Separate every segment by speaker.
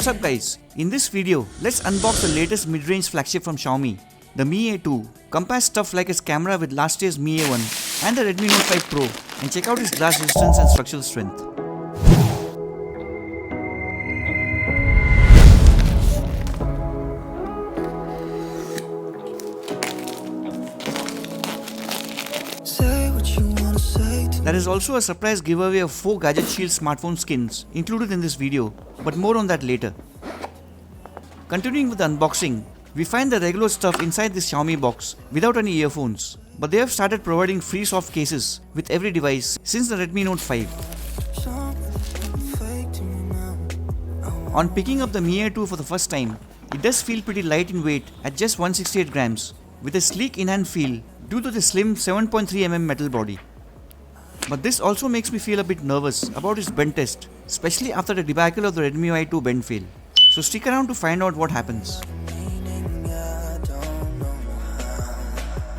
Speaker 1: What's up guys, in this video, let's unbox the latest mid-range flagship from Xiaomi, the Mi A2. Compare stuff like its camera with last year's Mi A1 and the Redmi Note 5 Pro and check out its glass resistance and structural strength. There is also a surprise giveaway of 4 Gadget Shield smartphone skins included in this video, but more on that later. Continuing with the unboxing, we find the regular stuff inside this Xiaomi box without any earphones, but they have started providing free soft cases with every device since the Redmi Note 5. On picking up the Mi A2 for the first time, it does feel pretty light in weight at just 168 grams with a sleek in-hand feel due to the slim 7.3mm metal body. But this also makes me feel a bit nervous about its bend test, especially after the debacle of the Redmi Mi A2 bend fail. So stick around to find out what happens.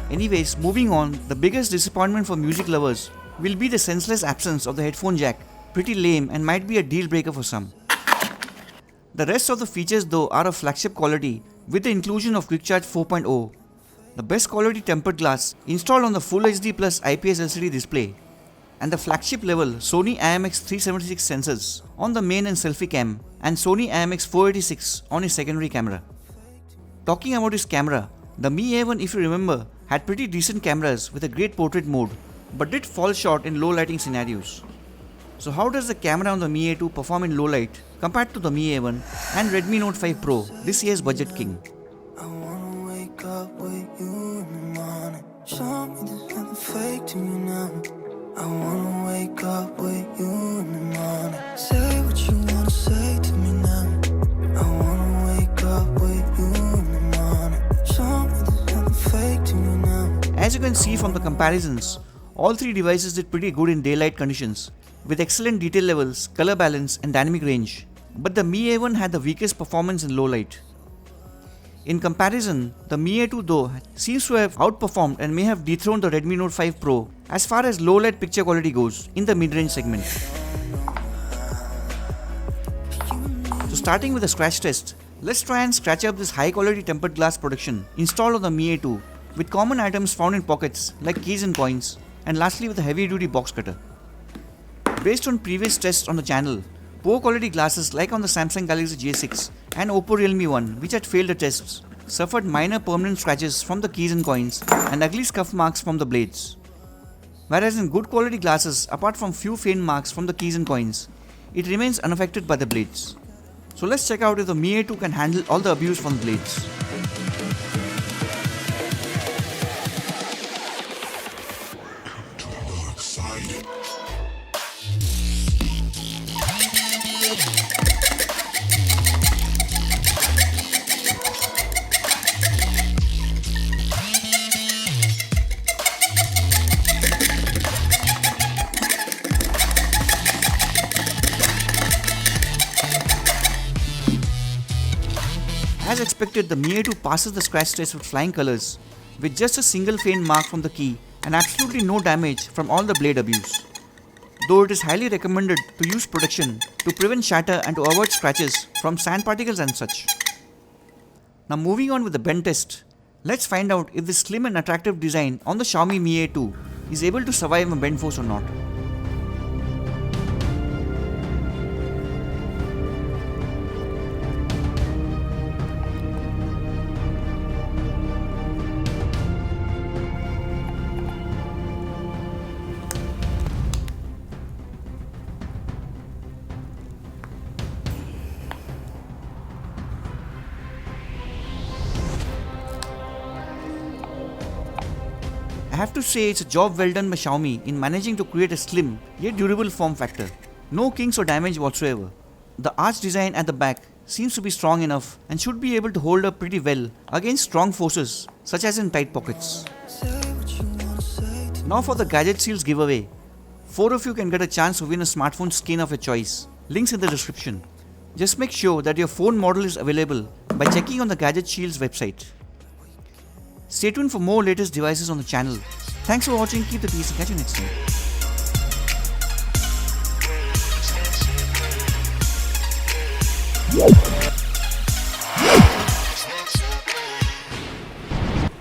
Speaker 1: Anyways, moving on, the biggest disappointment for music lovers will be the senseless absence of the headphone jack. Pretty lame and might be a deal breaker for some. The rest of the features though are of flagship quality with the inclusion of Quick Charge 4.0, the best quality tempered glass installed on the Full HD Plus IPS LCD display, and the flagship level Sony IMX 376 sensors on the main and selfie cam and Sony IMX 486 on his secondary camera. Talking about his camera, the Mi A1, if you remember, had pretty decent cameras with a great portrait mode but did fall short in low lighting scenarios. So how does the camera on the Mi A2 perform in low light compared to the Mi A1 and Redmi Note 5 Pro, this year's budget king?
Speaker 2: I wanna wake up with you in the morning. Show me there's nothing fake to me now. I wanna wake up with you in the morning. Say what you wanna say to me now. I wanna wake up with you in the morning. Show me there's nothing fake to me now.
Speaker 1: As you can see from the comparisons, all three devices did pretty good in daylight conditions with excellent detail levels, color balance and dynamic range. But the Mi A1 had the weakest performance in low light. In comparison, the Mi A2 though seems to have outperformed and may have dethroned the Redmi Note 5 Pro as far as low light picture quality goes in the mid-range segment. So starting with a scratch test, let's try and scratch up this high quality tempered glass protection installed on the Mi A2 with common items found in pockets like keys and coins, and lastly with a heavy duty box cutter. Based on previous tests on the channel, poor quality glasses like on the Samsung Galaxy J6 and Oppo Realme 1, which had failed the tests, suffered minor permanent scratches from the keys and coins and ugly scuff marks from the blades. Whereas in good quality glasses, apart from few faint marks from the keys and coins, it remains unaffected by the blades. So let's check out if the Mi A2 can handle all the abuse from the blades. As expected, the Mi A2 passes the scratch test with flying colors, with just a single faint mark from the key and absolutely no damage from all the blade abuse. Though it is highly recommended to use protection to prevent shatter and to avoid scratches from sand particles and such. Now moving on with the bend test, let's find out if this slim and attractive design on the Xiaomi Mi A2 is able to survive a bend force or not. I have to say it's a job well done by Xiaomi in managing to create a slim yet durable form factor. No kinks or damage whatsoever. The arch design at the back seems to be strong enough and should be able to hold up pretty well against strong forces such as in tight pockets. Now for the Gadget Seals giveaway. 4 of you can get a chance to win a smartphone skin of your choice. Links in the description. Just make sure that your phone model is available by checking on the Gadget Shields website. Stay tuned for more latest devices on the channel. Thanks for watching, keep the peace and catch you next time.